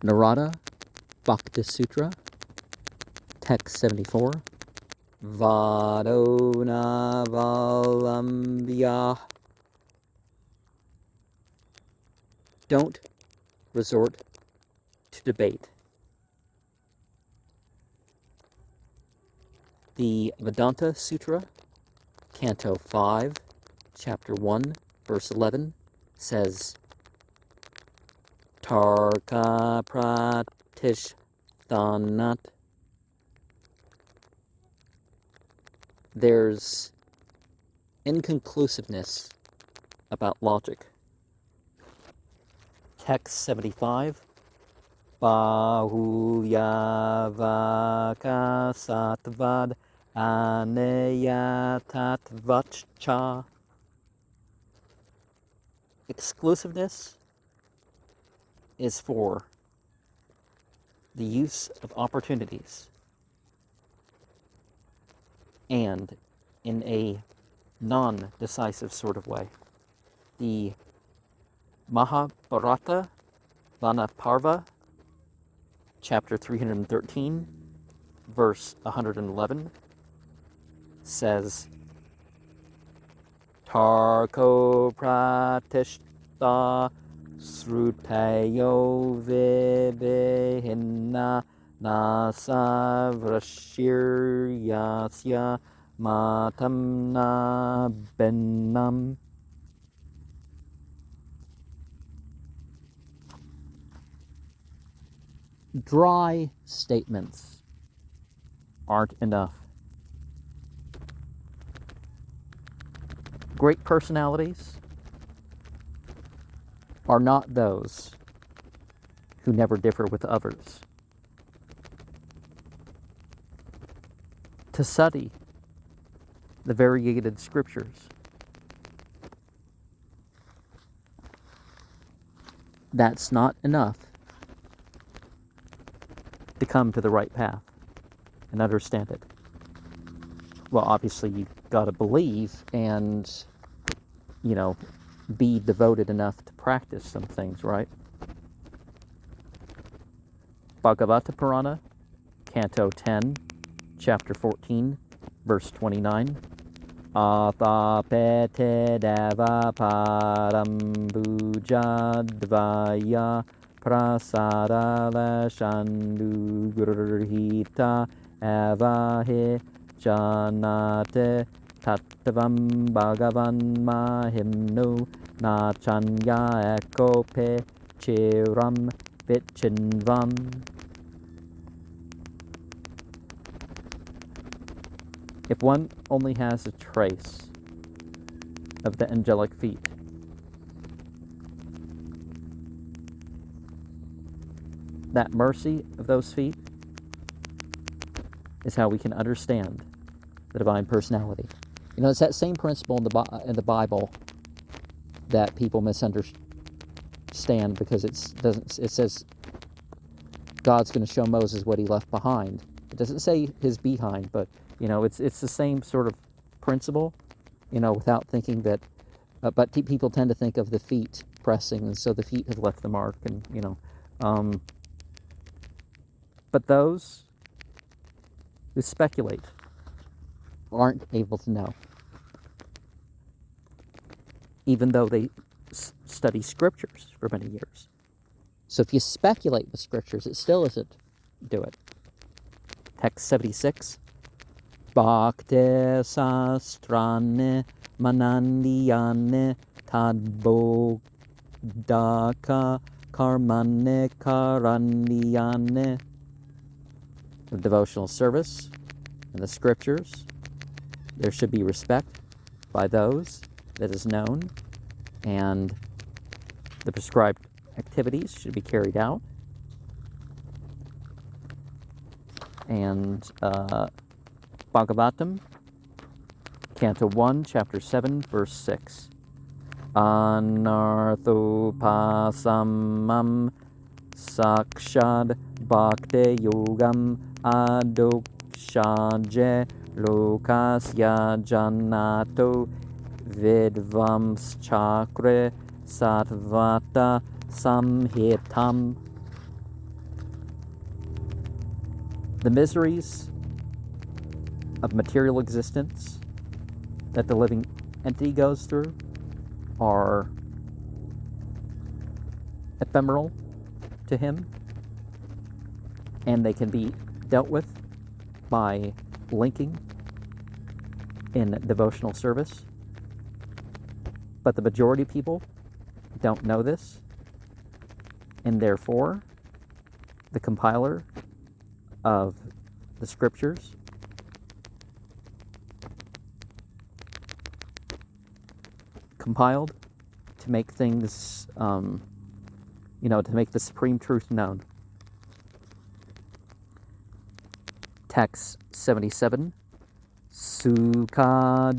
Narada Bhakti Sutra, text 74. Vadona Valambhya. Don't resort to debate. The Vedanta Sutra, Canto 5, Chapter 1, Verse 11, says, Tarka Pratishtanat. There's inconclusiveness about logic. Text 75. Bahulya Satvad Aneyatatvacha. Exclusiveness is for the use of opportunities and in a non-decisive sort of way. The Mahabharata Vanaparva, chapter 313, verse 111, says, Tarko pratishta srutayo vibihinna nasa vrashiryasya matamna bennam. Dry statements aren't enough. Great personalities are not those who never differ with others. To study the variegated scriptures, that's not enough to come to the right path and understand it. Well, obviously you've got to believe and, be devoted enough to practice some things, right? Bhagavata Purana, Canto 10, Chapter 14, verse 29. Athapete deva param bhuja dvaya prasada lashandu gurhita avahe janate tattvam bhagavan mahimno nachanya ekope chiram vichinvam. If one only has a trace of the angelic feet, that mercy of those feet is how we can understand the divine personality. It's that same principle in the Bible that people misunderstand because it says God's going to show Moses what he left behind. It doesn't say his behind, but it's the same sort of principle, without thinking that. But people tend to think of the feet pressing, and so the feet have left the mark, and But those who speculate aren't able to know, even though they study scriptures for many years. So if you speculate with scriptures, it still isn't do it. Text 76. Bhakti sastrane manandiyane tadbodaka karmane karandiyane. The devotional service and the scriptures, there should be respect by those that is known, and the prescribed activities should be carried out. And Bhagavatam, Canto 1, Chapter 7, Verse 6. Anarthopasamam sakshad bhakti yogam adokshaje lokasya janato vidvams chakre satvata samhitam. The miseries of material existence that the living entity goes through are ephemeral to him, and they can be dealt with by linking in devotional service. But the majority of people don't know this, and therefore the compiler of the scriptures compiled to make things, to make the supreme truth known. Text 77. Sukha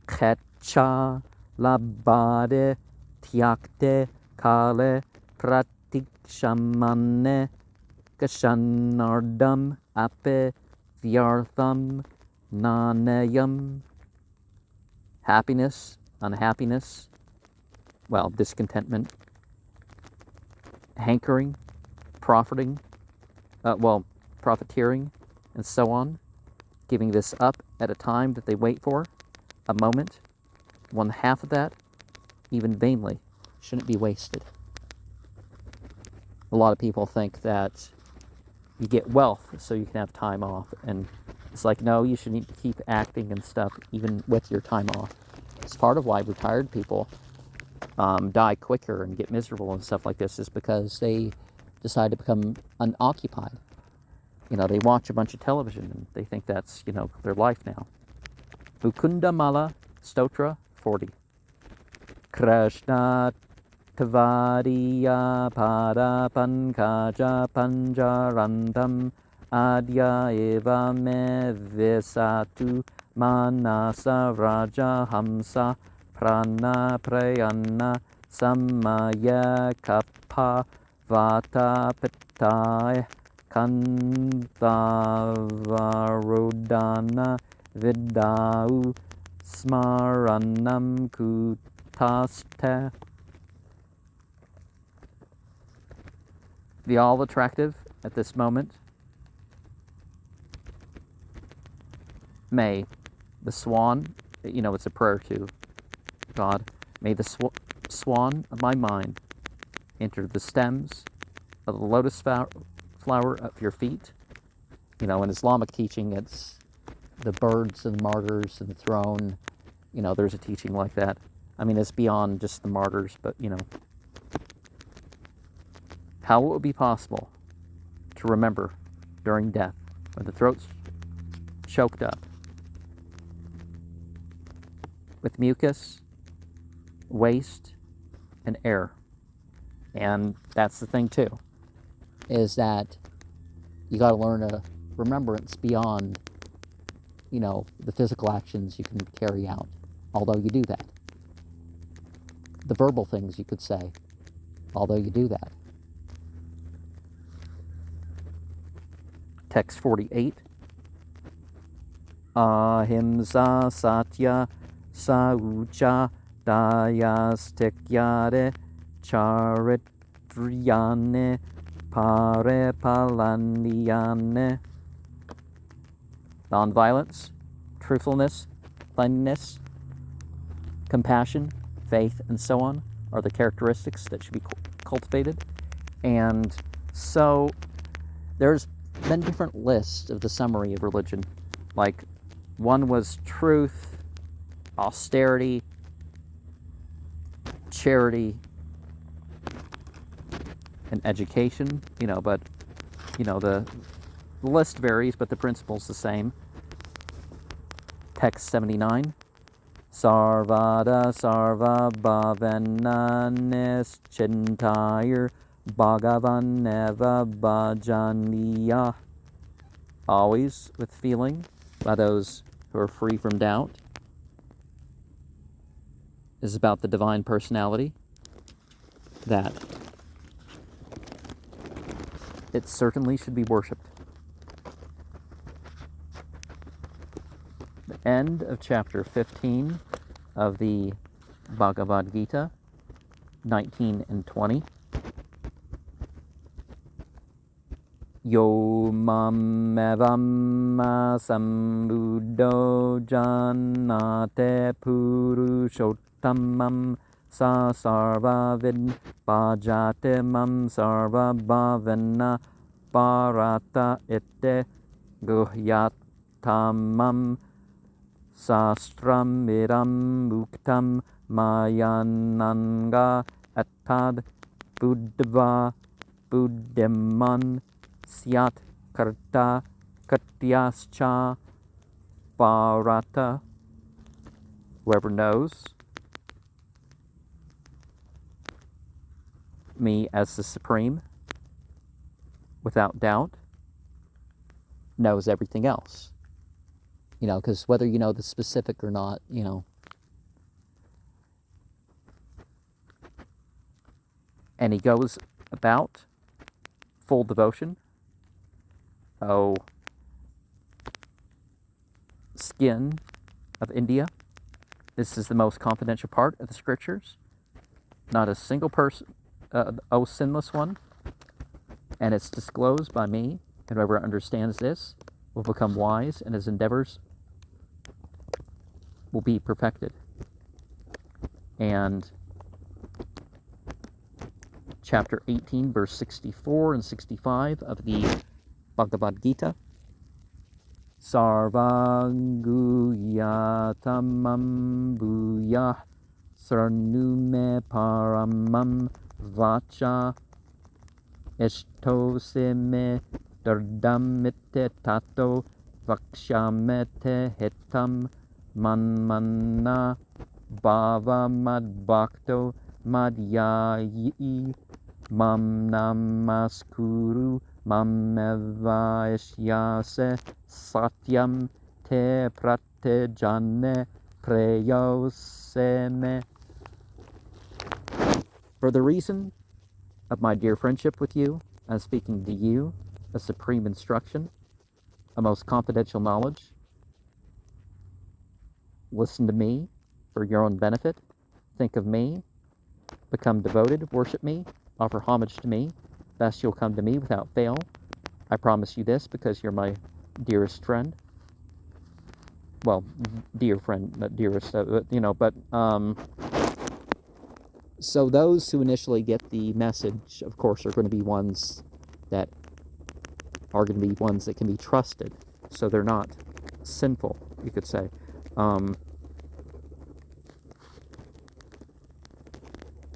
dukkhecha labade tyakte kale pratikshamane kashanardam ape vyartham nanayam. Happiness, unhappiness, discontentment, hankering, profiteering, and so on, giving this up at a time that they wait for, a moment, 1/2 of that, even vainly, shouldn't be wasted. A lot of people think that you get wealth so you can have time off, and it's like, no, you should need to keep acting and stuff even with your time off. It's part of why retired people die quicker and get miserable and stuff like this, is because they decide to become unoccupied. They watch a bunch of television and they think that's, their life now. Mukunda Mala Stotra 40. Krishna Tavadiya Pada Pankaja Panjarandam Adya Eva Me Visatu Manasa Raja Hamsa Prana Prayana Samaya Kappa Vata Pitai Kantavarodana Vidau Smaranam Kutaste. The all attractive at this moment. May the swan, it's a prayer to God, may the swan of my mind enter the stems of the lotus flower of your feet. In Islamic teaching, it's the birds and the martyrs and the throne. There's a teaching like that. It's beyond just the martyrs, but, how it would be possible to remember during death when the throat's choked up with mucus, waste, and air. And that's the thing too, is that you got to learn a remembrance beyond, the physical actions you can carry out, although you do that. The verbal things you could say, although you do that. Text 48. Ahimsa satya saucha dayastikyare charitriyane pare palaniyane. Nonviolence, truthfulness, cleanliness, compassion, faith, and so on are the characteristics that should be cultivated. And so there's been different lists of the summary of religion. Like, one was truth, austerity, charity, and education, but, the list varies, but the principle's the same. Text 79. Sarvada sarva bhavana nischintayir bhagavan eva bhajaniya. Always with feeling by those who are free from doubt. This is about the divine personality, that it certainly should be worshipped. The end of chapter 15 of the Bhagavad Gita, 19 and 20. Yo mam evam sambuddho jannate purushottamam sa sarvavid bhajate mam sarva bhavana bharata ite guhyatamam sastram idam muktam mayananga atad buddhava buddhiman Syat karta katyascha bharata. Whoever knows me as the Supreme, without doubt, knows everything else. Because whether you know the specific or not, and he goes about full devotion. Skin of India. This is the most confidential part of the scriptures. Not a single person, O sinless one. And it's disclosed by me, and whoever understands this will become wise, and his endeavors will be perfected. And chapter 18, verse 64 and 65 of the Bhagavad Gita. Sarvaguyatamam bhuyah sarnume paramam vacha ishtosime dardamite tato vakshamete hitam manmana bhava madbhakto madhyayi mam namaskuru Mamevaisyase satyam te pratejane preyoseme. For the reason of my dear friendship with you, I'm speaking to you, a supreme instruction, a most confidential knowledge. Listen to me for your own benefit. Think of me. Become devoted. Worship me. Offer homage to me. Thus you'll come to me without fail. I promise you this because you're my dearest friend. Well, dear friend, not dearest, so those who initially get the message, of course, are going to be ones that can be trusted. So they're not sinful, you could say.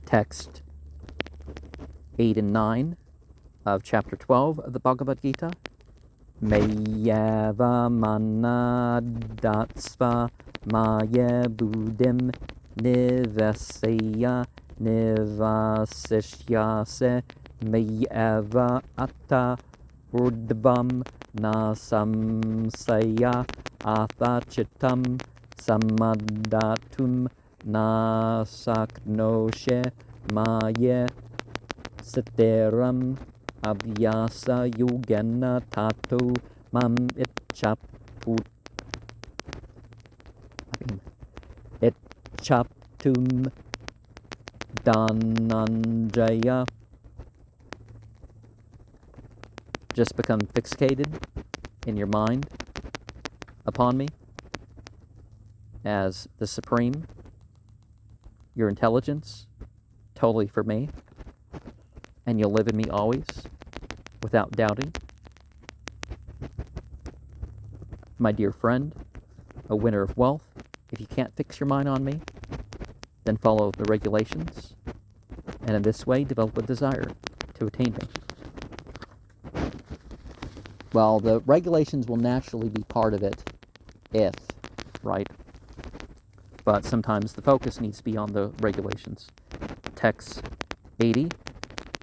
Text 8 and 9 of chapter 12 of the Bhagavad Gita. Mayava manadatsva maya buddhim nivasaya nivasishyase mayava atta urdvam nasamsaya athachitam samadatum nasaknoshe maya Siteram Abhyasa Yogena Tato Mam Itchaptum Dhananjaya. Just become fixated in your mind upon me as the Supreme, your intelligence, totally for me. And you'll live in me always, without doubting. My dear friend, a winner of wealth, if you can't fix your mind on me, then follow the regulations, and in this way develop a desire to attain me. Well, the regulations will naturally be part of it, right? But sometimes the focus needs to be on the regulations. Text 80.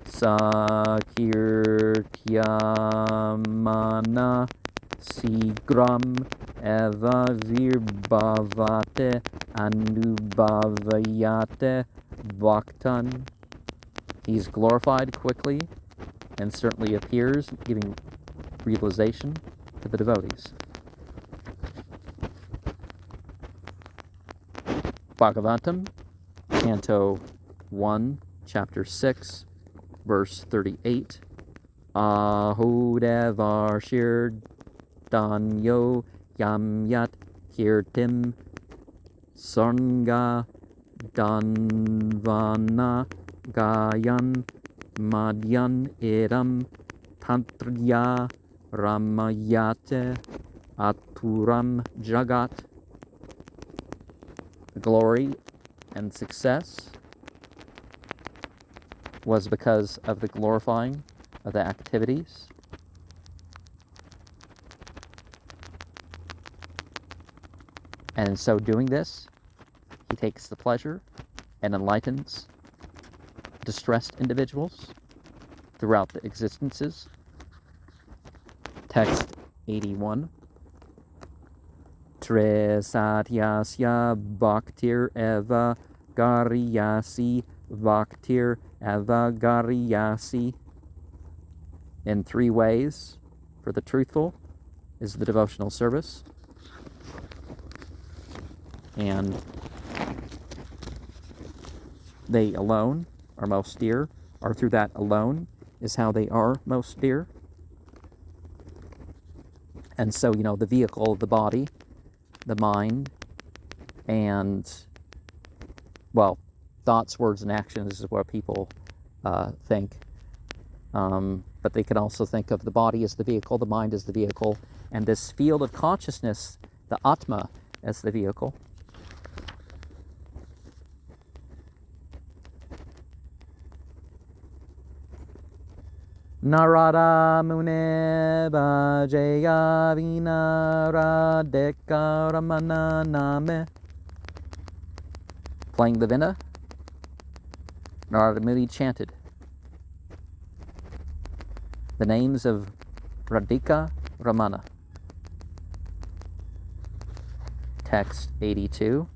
Sakirtyamana sigram eva virbhavate anubhavayate bhaktan. He's glorified quickly and certainly appears, giving realization to the devotees. Bhagavatam, Canto 1, Chapter 6, Verse 38. Ahodevar shir danyo yamyat kirtim sarnga danvana gayan madyan idam tantrya ramayate aturam jagat. The glory and success was because of the glorifying of the activities. And in so doing this, he takes the pleasure and enlightens distressed individuals throughout the existences. Text 81. Tre satyasya bhaktir eva gariyasi bhaktir eva gariyasi. In 3 ways for the truthful is the devotional service. And they alone are most dear, or through that alone is how they are most dear. And so, the vehicle, the body, the mind, and, thoughts, words, and actions is what people think. But they can also think of the body as the vehicle, the mind as the vehicle, and this field of consciousness, the Atma, as the vehicle. Narada Mune Bhajaya Vinaradeka Ramana Name. Playing the Vina, Narada Muni chanted the names of Radhika Ramana. Text 82.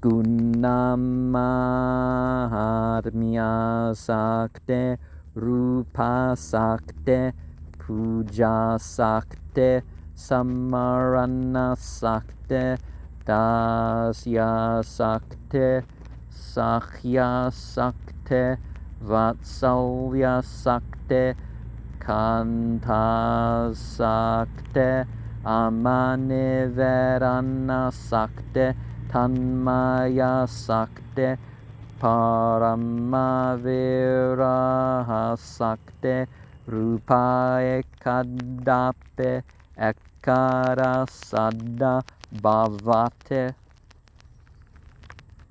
Gunamahatmya Sakte Rupa Sakte Puja Sakte Samarana Sakte Dasya Sakte Sakhya Sakte Vatsalya Sakte Kanta Sakte Amaniverana Sakte Tanmaya Sakte Paramaviraha Sakte Rupa Ekadape Ekara Sada Bhavate.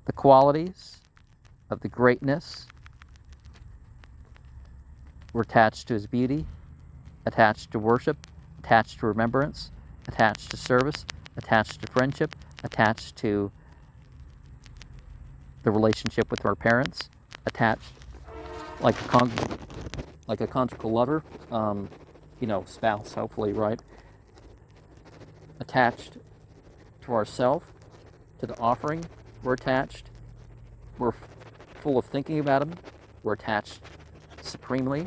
The qualities of the greatness were attached to his beauty, attached to worship, attached to remembrance, attached to service, attached to friendship, attached to the relationship with our parents, attached like a conjugal lover, spouse, hopefully, right? Attached to ourself, to the offering. We're attached. We're full of thinking about him. We're attached supremely.